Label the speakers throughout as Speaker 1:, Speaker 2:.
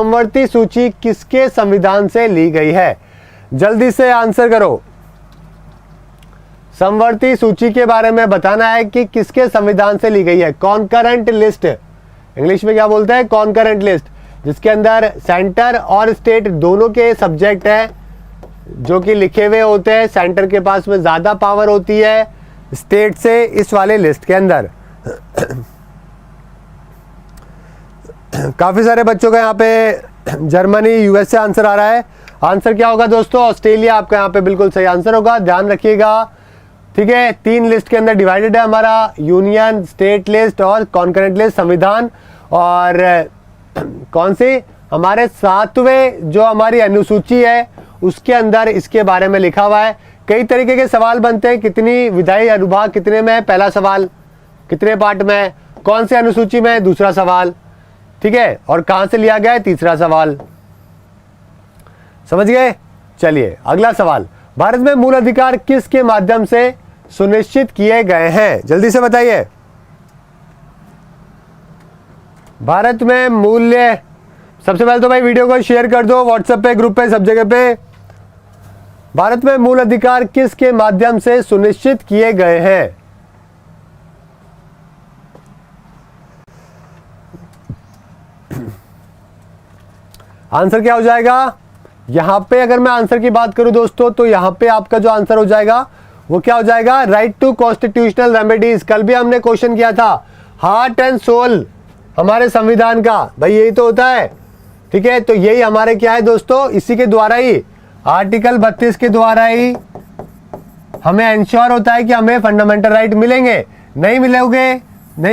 Speaker 1: समवर्ती सूची किसके संविधान से ली गई है? जल्दी से आंसर करो। समवर्ती सूची के बारे में बताना है कि किसके संविधान से ली गई है। कॉन्करेंट लिस्ट, इंग्लिश में क्या बोलते हैं? कॉन्करेंट लिस्ट, जिसके अंदर सेंटर और स्टेट दोनों के सब्जेक्ट है जो कि लिखे हुए होते हैं। सेंटर के पास में ज्यादा पावर होती है स्टेट से इस वाले लिस्ट के अंदर। काफी सारे बच्चों का यहाँ पे जर्मनी, यूएस से आंसर आ रहा है। आंसर क्या होगा दोस्तों? ऑस्ट्रेलिया आपका यहाँ पे बिल्कुल सही आंसर होगा, ध्यान रखिएगा। ठीक है, 3 लिस्ट के अंदर डिवाइडेड है हमारा, यूनियन, स्टेट लिस्ट और कॉन्करेंट लिस्ट, संविधान। और कौन सी? हमारे 7वें जो हमारी अनुसूची है उसके अंदर इसके बारे में लिखा हुआ है। कई तरीके के सवाल बनते हैं, कितनी विधायी अनुभाग कितने में है? पहला सवाल। कितने पार्ट में है? कौन से अनुसूची में है? दूसरा सवाल। ठीक है, और कहां से लिया गया है? तीसरा सवाल। समझ गए? चलिए अगला सवाल, भारत में मूल अधिकार किसके माध्यम से सुनिश्चित किए गए हैं? जल्दी से बताइए। भारत में मूल्य, सबसे पहले तो भाई वीडियो को शेयर कर दो व्हाट्सएप पे, ग्रुप पे, सब जगह पे। भारत में मूल अधिकार किसके माध्यम से सुनिश्चित किए गए हैं? आंसर क्या हो जाएगा? यहां पे अगर मैं आंसर की बात करूं दोस्तों, तो यहां पे आपका जो आंसर हो जाएगा वो क्या हो जाएगा? Right to constitutional remedies. कल भी हमने क्वेश्चन किया था, हार्ट एंड सोल हमारे संविधान का, भाई यही तो होता है। ठीक है, तो यही हमारे क्या है दोस्तों, इसी के द्वारा ही, आर्टिकल 32 के द्वारा ही हमें इंश्योर होता है कि हमें फंडामेंटल राइट मिलेंगे। नहीं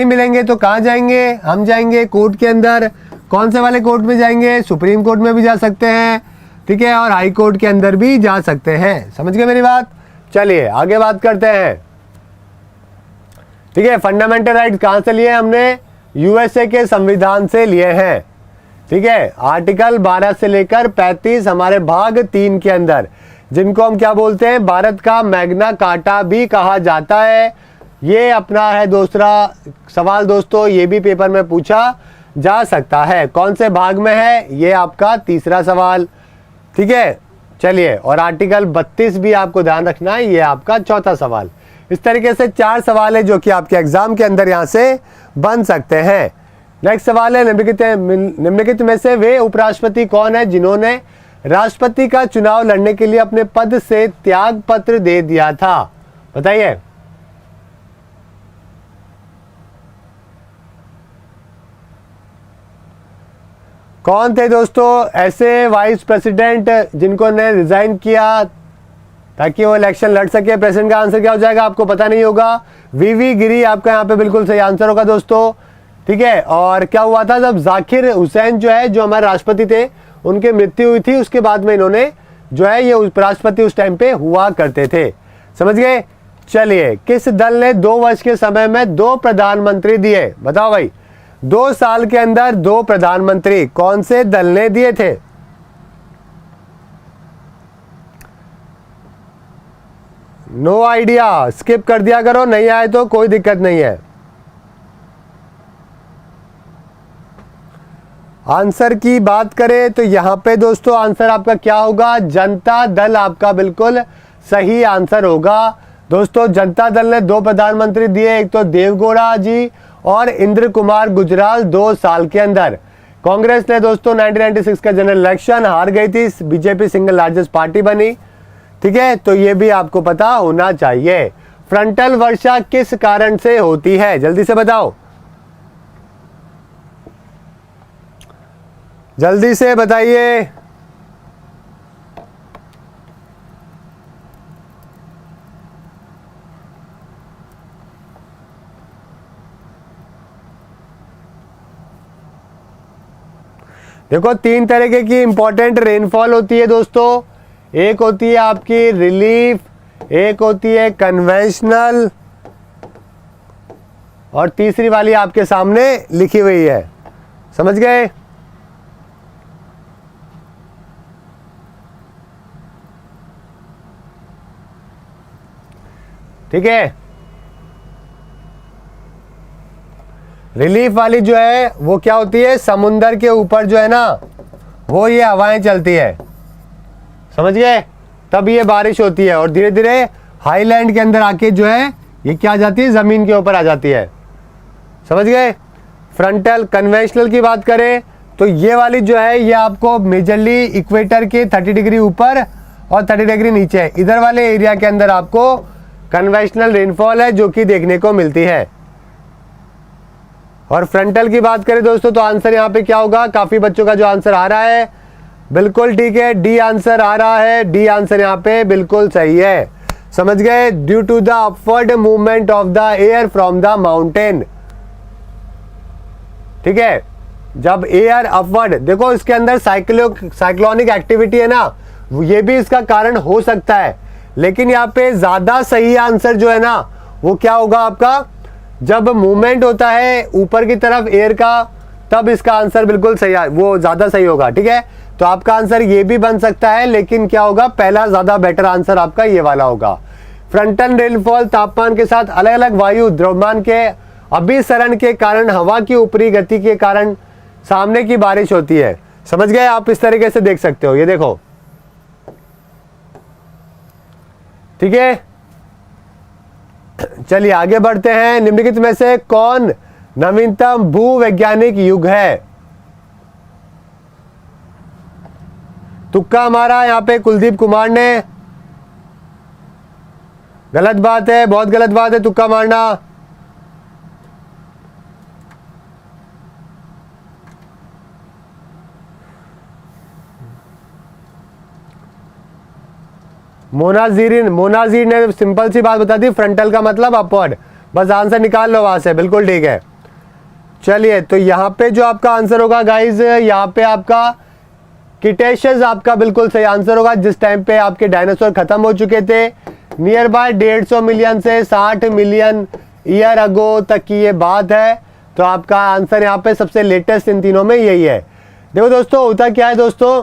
Speaker 1: मिलेंगे तो कहां जाएंगे? हम जाएंगे कोर्ट के अंदर। कौन से वाले कोर्ट में जाएंगे? सुप्रीम कोर्ट में भी जा सकते हैं, ठीक है, और हाई कोर्ट के अंदर भी जा सकते हैं। समझ गए मेरी बात? चलिए आगे बात करते हैं। ठीक है, फंडामेंटल राइट कहां से लिए? हमने यूएसए के संविधान से लिए हैं। ठीक है, आर्टिकल 12 से लेकर 35 हमारे भाग 3 के अंदर, जिनको हम क्या बोलते हैं? भारत का मैग्ना कार्टा भी कहा जाता है। ये अपना है दूसरा सवाल दोस्तों, ये भी पेपर में पूछा जा सकता है। कौन से भाग में है? ये आपका तीसरा सवाल। ठीक है, चलिए, और आर्टिकल 32 भी आपको ध्यान रखना है, ये आपका चौथा सवाल। इस तरीके से 4 सवाल है जो कि आपके एग्जाम के अंदर यहां से बन सकते हैं। नेक्स्ट सवाल है, निम्नलिखित में से वे उपराष्ट्रपति कौन है जिन्होंने राष्ट्रपति का चुनाव लड़ने के लिए अपने पद से त्याग पत्र दे दिया था? बताइए। कौन थे दोस्तों ऐसे वाइस प्रेसिडेंट जिनको ने रिजाइन किया ताकि वो इलेक्शन लड़ सके? प्रेसिडेंट का आंसर क्या हो जाएगा? आपको पता नहीं होगा। वीवी गिरी आपका यहाँ पे बिल्कुल सही आंसर होगा दोस्तों। ठीक है, और क्या हुआ था जब जाकिर हुसैन जो है, जो हमारे राष्ट्रपति थे, उनकी मृत्यु हुई थी, उसके बाद में इन्होंने जो है ये उपराष्ट्रपति उस टाइम पे हुआ करते थे। समझ गए? चलिए, किस दल ने 2 वर्ष के समय में 2 प्रधानमंत्री दिए? बताओ भाई, 2 साल के अंदर 2 प्रधानमंत्री कौन से दल ने दिए थे? नो आइडिया, स्किप कर दिया करो, नहीं आए तो कोई दिक्कत नहीं है। आंसर की बात करें तो यहां पे दोस्तों आंसर आपका क्या होगा? जनता दल आपका बिल्कुल सही आंसर होगा। दोस्तों जनता दल ने 2 प्रधानमंत्री दिए, एक तो देवगौड़ा जी और इंद्र कुमार गुजराल 2 साल के अंदर। कांग्रेस ने दोस्तों 1996 का जनरल इलेक्शन हार गई थी, बीजेपी सिंगल लार्जेस्ट पार्टी बनी। ठीक है, तो ये भी आपको पता होना चाहिए। फ्रंटल वर्षा किस कारण से होती है? जल्दी से बताओ, जल्दी से बताइए। देखो 3 तरीके की इंपॉर्टेंट रेनफॉल होती है दोस्तों। एक होती है आपकी रिलीफ, एक होती है कन्वेंशनल, और तीसरी वाली आपके सामने लिखी हुई है। समझ गए? ठीक है, रिलीफ वाली जो है वो क्या होती है? समुंदर के ऊपर जो है ना, वो ये हवाएं चलती है, समझ गए, तब ये बारिश होती है और धीरे धीरे हाईलैंड के अंदर आके जो है ये क्या आ जाती है, जमीन के ऊपर आ जाती है, समझ गए। फ्रंटल कन्वेंशनल की बात करें तो ये वाली जो है ये आपको मेजरली इक्वेटर के 30 डिग्री ऊपर और 30 डिग्री नीचे है, इधर वाले एरिया के अंदर आपको कन्वेंशनल रेनफॉल है जो कि देखने को मिलती है। और फ्रंटल की बात करें दोस्तों तो आंसर यहाँ पे क्या होगा, काफी बच्चों का जो आंसर आ रहा है बिल्कुल ठीक है, डी आंसर आ रहा है, डी आंसर यहाँ पे बिल्कुल सही है, समझ गए। Due to the upward movement of the air from the mountain, ठीक है, जब एयर अपवर्ड, देखो इसके अंदर साइक्लोनिक एक्टिविटी है ना, ये भी इसका कारण हो सकता है, लेकिन यहाँ पे ज्यादा सही आंसर जो है ना वो क्या होगा आपका, जब मूवमेंट होता है ऊपर की तरफ एयर का, तब इसका आंसर बिल्कुल सही, वो ज्यादा सही होगा, ठीक है। तो आपका आंसर ये भी बन सकता है, लेकिन क्या होगा, पहला ज्यादा बेटर आंसर आपका ये वाला होगा। फ्रंटल रेनफॉल तापमान के साथ अलग अलग वायु द्रव्यमान के अभिसरण के कारण हवा की ऊपरी गति के कारण सामने की बारिश होती है, समझ गए। आप इस तरीके से देख सकते हो, ये देखो, ठीक है। चलिए आगे बढ़ते हैं। निम्नलिखित में से कौन नवीनतम भूवैज्ञानिक युग है? तुक्का हमारा यहाँ पे कुलदीप कुमार ने, गलत बात है, बहुत गलत बात है तुक्का मारना। मोनाजीर ने सिंपल सी बात बता दी, फ्रंटल का मतलब अपवर्ड, बस आंसर निकाल लो वहां से, बिल्कुल ठीक है। चलिए तो यहाँ पे जो आपका आंसर होगा गाइज, यहाँ पे आपका क्रिटेशियस आपका बिल्कुल सही आंसर होगा, जिस टाइम पे आपके डायनासोर खत्म हो चुके थे, नियर बाय 150 मिलियन से 60 मिलियन ईयर अगो तक की ये बात है। तो आपका आंसर यहाँ पे सबसे लेटेस्ट इन तीनों में यही है। देखो दोस्तों होता क्या है दोस्तों,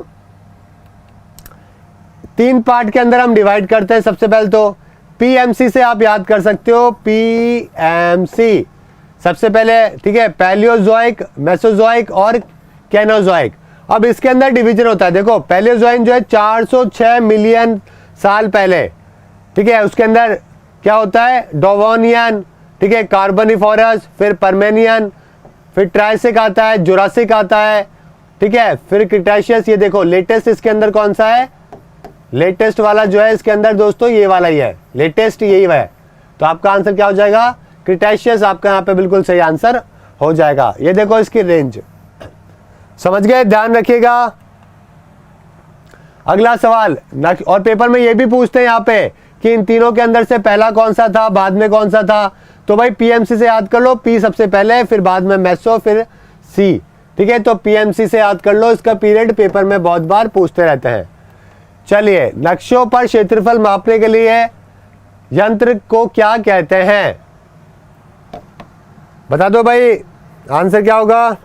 Speaker 1: 3 पार्ट के अंदर हम डिवाइड करते हैं। सबसे पहले तो पीएमसी से आप याद कर सकते हो, पीएमसी सबसे पहले, ठीक है, पैलियोजोइक, मेसोजोइक और कैनोजोइक। अब इसके अंदर डिवीजन होता है, देखो पैलियोजोइक जो है 406 मिलियन साल पहले, ठीक है, उसके अंदर क्या होता है, डोवोनियन, ठीक है, कार्बोनिफोरस, फिर परमेनियन, फिर ट्राइसिक आता है, जुरासिक आता है, ठीक है, फिर क्रिटेशियस। ये देखो लेटेस्ट इसके अंदर कौन सा है, लेटेस्ट वाला जो है इसके अंदर दोस्तों ये वाला ही है, लेटेस्ट यही है। तो आपका आंसर क्या हो जाएगा, क्रिटेशियस आपका यहाँ पे बिल्कुल सही आंसर हो जाएगा। ये देखो इसकी रेंज, समझ गए, ध्यान रखिएगा। अगला सवाल, और पेपर में ये भी पूछते हैं यहाँ पे कि इन तीनों के अंदर से पहला कौन सा था, बाद में कौन सा था। तो भाई पीएमसी से याद कर लो, पी सबसे पहले, फिर बाद में मेसो, फिर सी, ठीक है। तो पीएमसी से याद कर लो, इसका पीरियड पेपर में बहुत बार पूछते रहते हैं। चलिए, नक्शों पर क्षेत्रफल मापने के लिए यंत्र को क्या कहते हैं, बता दो भाई, आंसर क्या होगा।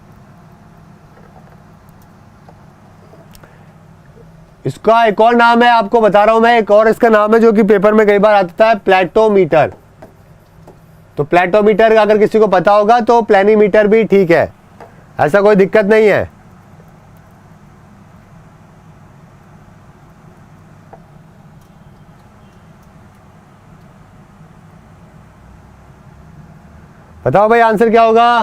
Speaker 1: इसका एक और नाम है, आपको बता रहा हूं मैं, एक और इसका नाम है जो कि पेपर में कई बार आता है, प्लेटोमीटर। तो प्लेटोमीटर अगर किसी को पता होगा तो प्लेनीमीटर भी ठीक है, ऐसा कोई दिक्कत नहीं है। बताओ भाई आंसर क्या होगा।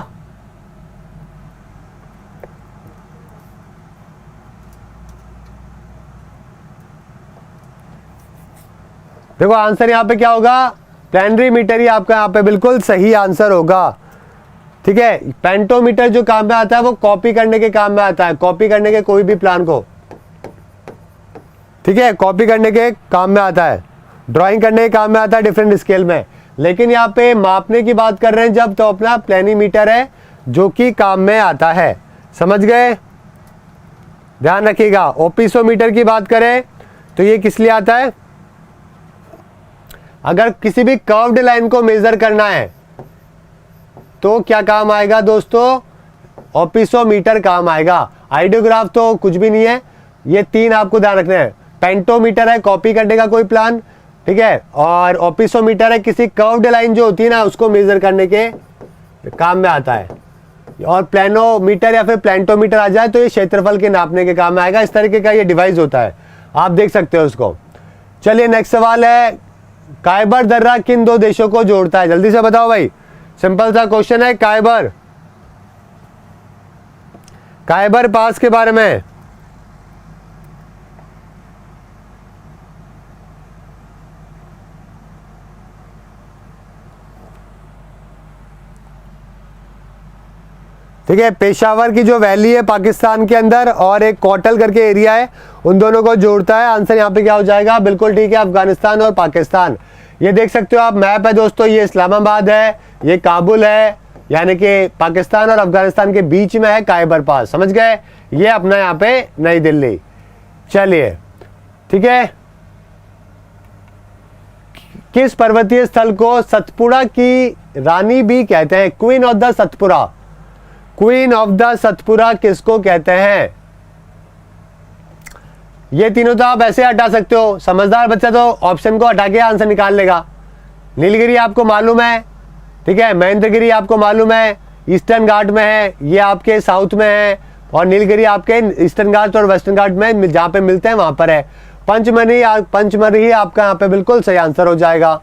Speaker 1: देखो आंसर यहां पे क्या होगा, प्लेनरी मीटर ही आपका यहाँ पे बिल्कुल सही आंसर होगा, ठीक है। पेंटोमीटर जो काम में आता है वो कॉपी करने के काम में आता है, कॉपी करने के कोई भी प्लान को, ठीक है, कॉपी करने के काम में आता है, ड्राइंग करने के काम में आता है डिफरेंट स्केल में। लेकिन यहाँ पे मापने की बात कर रहे हैं जब, तो अपना प्लेनीमीटर है जो कि काम में आता है, समझ गए, ध्यान रखिएगा। ओपिसोमीटर की बात करें तो ये किस लिए आता है, अगर किसी भी कर्व्ड लाइन को मेजर करना है तो क्या काम आएगा दोस्तों, ओपिसोमीटर काम आएगा। आइडियोग्राफ तो कुछ भी नहीं है, ये 3 आपको ध्यान रखना है। पेंटोमीटर है कॉपी करने का कोई प्लान, ठीक है, और ओपिसोमीटर है किसी कर्व्ड लाइन जो होती है ना उसको मेजर करने के काम में आता है, और प्लेनोमीटर या फिर प्लेंटोमीटर आ जाए तो ये क्षेत्रफल के नापने के काम में आएगा। इस तरीके का ये डिवाइस होता है, आप देख सकते हो उसको। चलिए नेक्स्ट सवाल है, कायबर दर्रा किन दो देशों को जोड़ता है? जल्दी से बताओ भाई, सिंपल सा क्वेश्चन है। कायबर पास के बारे में। ठीक है, पेशावर की जो वैली है पाकिस्तान के अंदर और एक कोटल करके एरिया है, उन दोनों को जोड़ता है। आंसर यहाँ पे क्या हो जाएगा? बिल्कुल ठीक है, अफगानिस्तान और पाकिस्तान। ये देख सकते हो आप, मैप है दोस्तों, ये इस्लामाबाद है, ये काबुल है, यानी कि पाकिस्तान और अफगानिस्तान के बीच में है कायबर पास, समझ गए? ये अपना यहाँ पे नई दिल्ली। चलिए ठीक है, किस पर्वतीय स्थल को सतपुड़ा की रानी भी कहते हैं? Queen of the Satpura. Queen of the Satpura किसको कहते हैं? ये तीनों तो आप ऐसे हटा सकते हो, समझदार बच्चा तो ऑप्शन को हटा के आंसर निकाल लेगा। नीलगिरी आपको मालूम है, ठीक है, महेंद्रगिरी आपको मालूम है, ईस्टर्न घाट में है, ये आपके साउथ में है, और नीलगिरी आपके ईस्टर्न घाट और वेस्टर्न घाट में जहां पे मिलते हैं वहां पर है। पंचमढ़ी आपका यहाँ पे बिल्कुल सही आंसर हो जाएगा।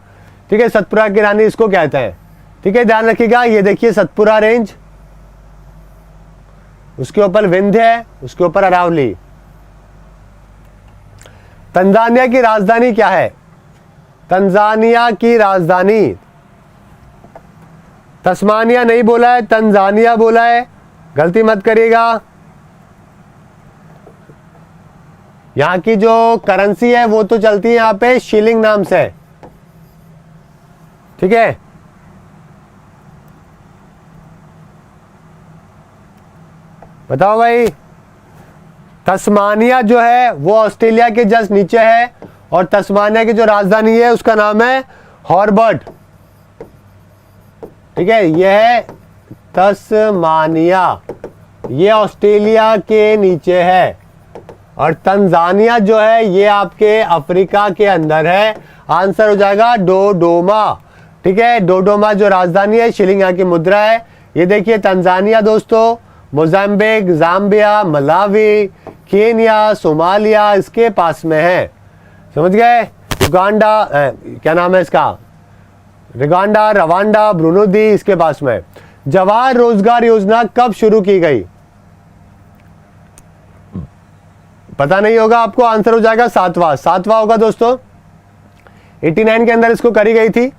Speaker 1: ठीक है, सतपुड़ा की रानी इसको कहते हैं। ठीक है, ध्यान रखिएगा, ये देखिए सतपुड़ा रेंज, उसके ऊपर विंध्य है, उसके ऊपर अरावली। तंजानिया की राजधानी क्या है? तंजानिया की राजधानी, तस्मानिया नहीं बोला है, तंजानिया बोला है, गलती मत करिएगा। यहां की जो करेंसी है वो तो चलती है यहां पे शिलिंग नाम से, ठीक है। बताओ भाई, तस्मानिया जो है वो ऑस्ट्रेलिया के जस्ट नीचे है, और तस्मानिया की जो राजधानी है उसका नाम है हॉबर्ट। ठीक है, यह है तस्मानिया, ये ऑस्ट्रेलिया के नीचे है, और तंजानिया जो है ये आपके अफ्रीका के अंदर है। आंसर हो जाएगा डोडोमा। ठीक है, डोडोमा जो राजधानी है, शिलिंग यहाँ की मुद्रा है। ये देखिए तंजानिया दोस्तों, Mozambique, Zambia, Malawi, Kenya, Somalia इसके पास में है, समझ गए। युगांडा, क्या नाम है इसका, रिगांडा, रवांडा, ब्रुनुदी इसके पास में। जवाहर रोजगार योजना कब शुरू की गई? पता नहीं होगा आपको, आंसर हो जाएगा सातवां होगा दोस्तों। 89 के अंदर इसको करी गई थी।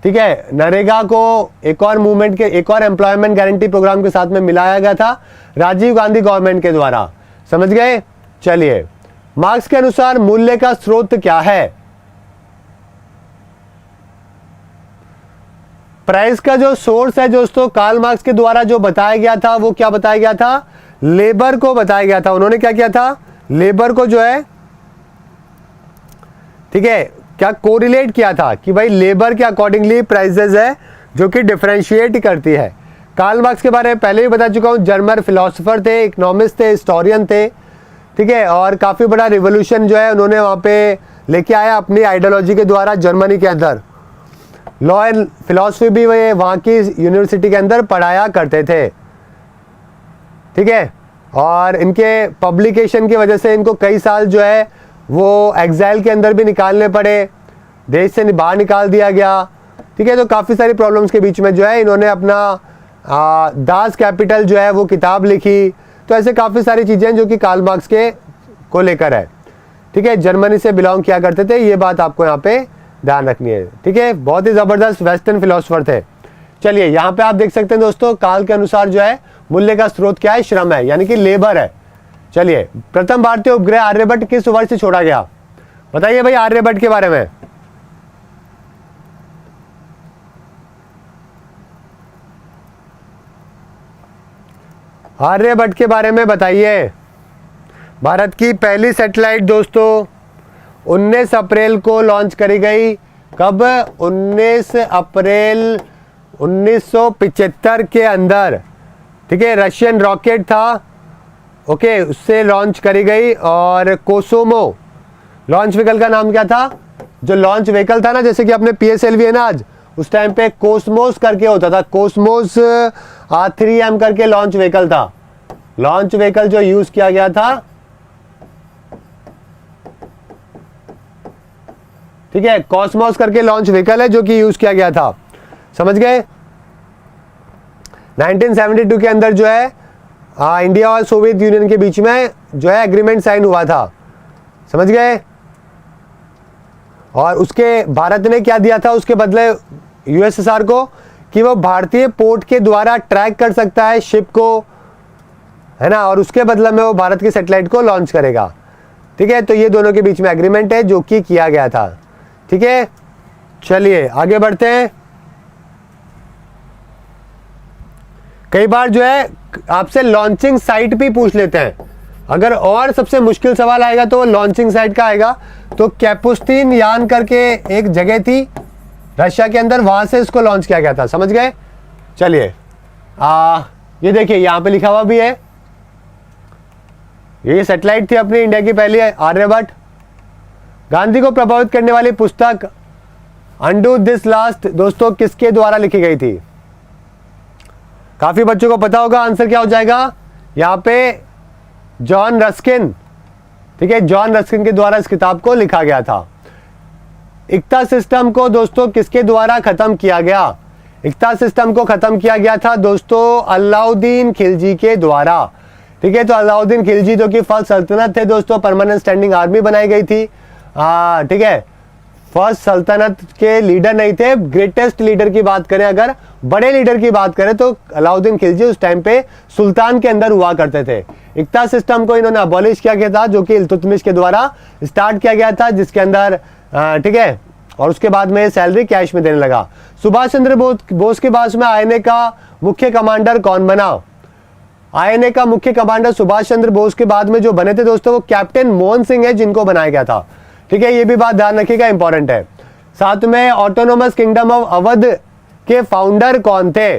Speaker 1: ठीक है, नरेगा को एक और मूवमेंट के, एक और एम्प्लॉयमेंट गारंटी प्रोग्राम के साथ में मिलाया गया था राजीव गांधी गवर्नमेंट के द्वारा, समझ गए। चलिए, मार्क्स के अनुसार मूल्य का स्रोत क्या है? प्राइस का जो सोर्स है दोस्तों, कार्ल मार्क्स के द्वारा जो बताया गया था वो क्या बताया गया था? लेबर को बताया गया था। उन्होंने क्या किया था? लेबर को जो है, ठीक है, क्या कोरिलेट किया था कि भाई लेबर के अकॉर्डिंगली प्राइसेस है जो कि डिफरेंशिएट करती है। कार्ल मार्क्स के बारे में पहले भी बता चुका हूं, जर्मन फिलोसोफर थे, इकोनॉमिस्ट थे, हिस्टोरियन थे, ठीक है, और काफी बड़ा रिवोल्यूशन जो है उन्होंने वहां पे लेके आया अपनी आइडियोलॉजी के द्वारा जर्मनी के अंदर। लॉ एंड फिलॉसफी भी वे वहाँ की यूनिवर्सिटी के अंदर पढ़ाया करते थे, ठीक है, और इनके पब्लिकेशन की वजह से इनको कई साल जो है वो एग्जाइल के अंदर भी निकालने पड़े, देश से बाहर निकाल दिया गया, ठीक है। तो काफ़ी सारी प्रॉब्लम्स के बीच में जो है इन्होंने अपना दास कैपिटल जो है वो किताब लिखी। तो ऐसे काफ़ी सारी चीज़ें जो कि कार्ल मार्क्स के को लेकर है, ठीक है, जर्मनी से बिलोंग किया करते थे, ये बात आपको यहाँ पे ध्यान रखनी है, ठीक है। बहुत ही ज़बरदस्त वेस्टर्न फिलोसोफर थे। चलिए, यहाँ पे आप देख सकते हैं दोस्तों, काल के अनुसार जो है मूल्य का स्रोत क्या है? श्रम है, यानी कि लेबर है। चलिए, प्रथम भारतीय उपग्रह आर्यभट्ट किस वर्ष से छोड़ा गया? बताइए भाई आर्यभट्ट के बारे में। आर्यभट्ट के बारे में बताइए। भारत की पहली सैटेलाइट दोस्तों 19 अप्रैल को लॉन्च करी गई। कब? 19 अप्रैल 1975 के अंदर, ठीक है, रशियन रॉकेट था, ओके, उससे लॉन्च करी गई। और कोसोमो लॉन्च व्हीकल का नाम क्या था? जो लॉन्च व्हीकल था ना, जैसे कि अपने PSLV है ना आज, उस टाइम पे कोस्मोस करके होता था, कोस्मोस 3M करके लॉन्च व्हीकल था, लॉन्च व्हीकल जो यूज किया गया था, ठीक है, कॉस्मोस करके लॉन्च व्हीकल है जो कि यूज किया गया था, समझ गए। 1972 के अंदर जो है इंडिया और सोवियत यूनियन के बीच में जो है एग्रीमेंट साइन हुआ था, समझ गए। और उसके भारत ने क्या दिया था उसके बदले यूएसएसआर को, कि वो भारतीय पोर्ट के द्वारा ट्रैक कर सकता है शिप को, है ना, और उसके बदले में वो भारत की सैटेलाइट को लॉन्च करेगा, ठीक है। तो ये दोनों के बीच में एग्रीमेंट है जो कि किया गया था, ठीक है। चलिए आगे बढ़ते हैं। कई बार जो है आपसे लॉन्चिंग साइट भी पूछ लेते हैं, अगर और सबसे मुश्किल सवाल आएगा तो वो लॉन्चिंग साइट का आएगा। तो कैपुस्टीन यान करके एक जगह थी रशिया के अंदर, वहां से इसको लॉन्च किया गया था, समझ गए। चलिए ये देखिए यहां पे लिखा हुआ भी है, ये सैटेलाइट थी अपनी इंडिया की पहली, आर्यभट्ट। गांधी को प्रभावित करने वाली पुस्तक अंडू दिस लास्ट दोस्तों किसके द्वारा लिखी गई थी? काफी बच्चों को पता होगा, आंसर क्या हो जाएगा यहाँ पे, जॉन रस्किन, ठीक है, जॉन रस्किन के द्वारा इस किताब को लिखा गया था। इक्ता सिस्टम को दोस्तों किसके द्वारा खत्म किया गया? इक्ता सिस्टम को खत्म किया गया था दोस्तों अलाउद्दीन खिलजी के द्वारा, ठीक है। तो अलाउद्दीन खिलजी जो कि फर्स्ट सल्तनत थे दोस्तों, परमानेंट स्टैंडिंग आर्मी बनाई गई थी, ठीक है। फर्स्ट सल्तनत के लीडर नहीं थे, ग्रेटेस्ट लीडर की बात करें, अगर बड़े लीडर की बात करें तो अलाउद्दीन खिलजी उस टाइम पे सुल्तान के अंदर हुआ करते थे। इक्ता सिस्टम को इन्होंने अबॉलिश किया गया था जो कि इल्तुतमिश के द्वारा स्टार्ट किया गया था, जिसके अंदर ठीक है, और उसके बाद में सैलरी कैश में देने लगा। सुभाष चंद्र बोस के बाद में आईएनए का मुख्य कमांडर कौन बना? आईएनए का मुख्य कमांडर सुभाष चंद्र बोस के बाद में जो बने थे दोस्तों वो कैप्टन मोहन सिंह है, जिनको बनाया गया था, ठीक है। ये भी बात ध्यान रखिएगा, इंपॉर्टेंट है। साथ में ऑटोनोमस किंगडम ऑफ अवध के फाउंडर कौन थे?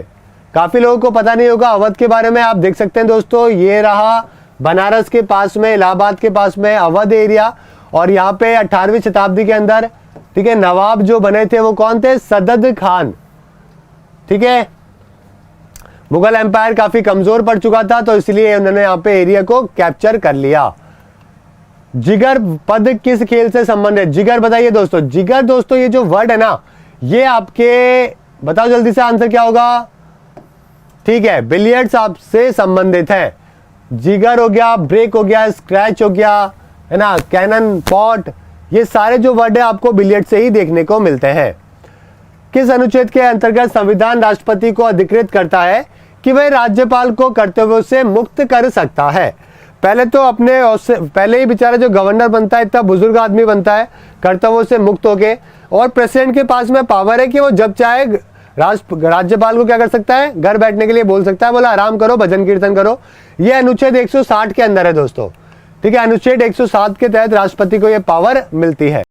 Speaker 1: काफी लोगों को पता नहीं होगा अवध के बारे में, आप देख सकते हैं दोस्तों, ये रहा बनारस के पास में, इलाहाबाद के पास में अवध एरिया, और यहाँ पे 18वीं शताब्दी के अंदर, ठीक है, नवाब जो बने थे वो कौन थे? सदद खान, ठीक है। मुगल एम्पायर काफी कमजोर पड़ चुका था, तो इसलिए उन्होंने यहाँ पे एरिया को कैप्चर कर लिया। जिगर पद किस खेल से संबंधित? जिगर बताइए दोस्तों, जिगर दोस्तों ये जो वर्ड है ना, ये आपके बताओ जल्दी से आंसर क्या होगा, ठीक है, बिलियर्ड्स आपसे संबंधित है। जिगर हो गया, ब्रेक हो गया, स्क्रैच हो गया, है ना, कैनन, पॉट, ये सारे जो वर्ड है आपको बिलियर्ड से ही देखने को मिलते हैं। किस अनुच्छेद के अंतर्गत संविधान राष्ट्रपति को अधिकृत करता है कि वह राज्यपाल को कर्तव्यों से मुक्त कर सकता है? पहले तो अपने पहले ही बेचारा जो गवर्नर बनता है इतना बुजुर्ग आदमी बनता है कर्तव्यों से मुक्त होके, और प्रेसिडेंट के पास में पावर है कि वो जब चाहे राज्यपाल को क्या कर सकता है, घर बैठने के लिए बोल सकता है, बोला आराम करो, भजन कीर्तन करो। ये अनुच्छेद 160 के अंदर है दोस्तों, ठीक है। अनुच्छेद 107 के तहत राष्ट्रपति को यह पावर मिलती है।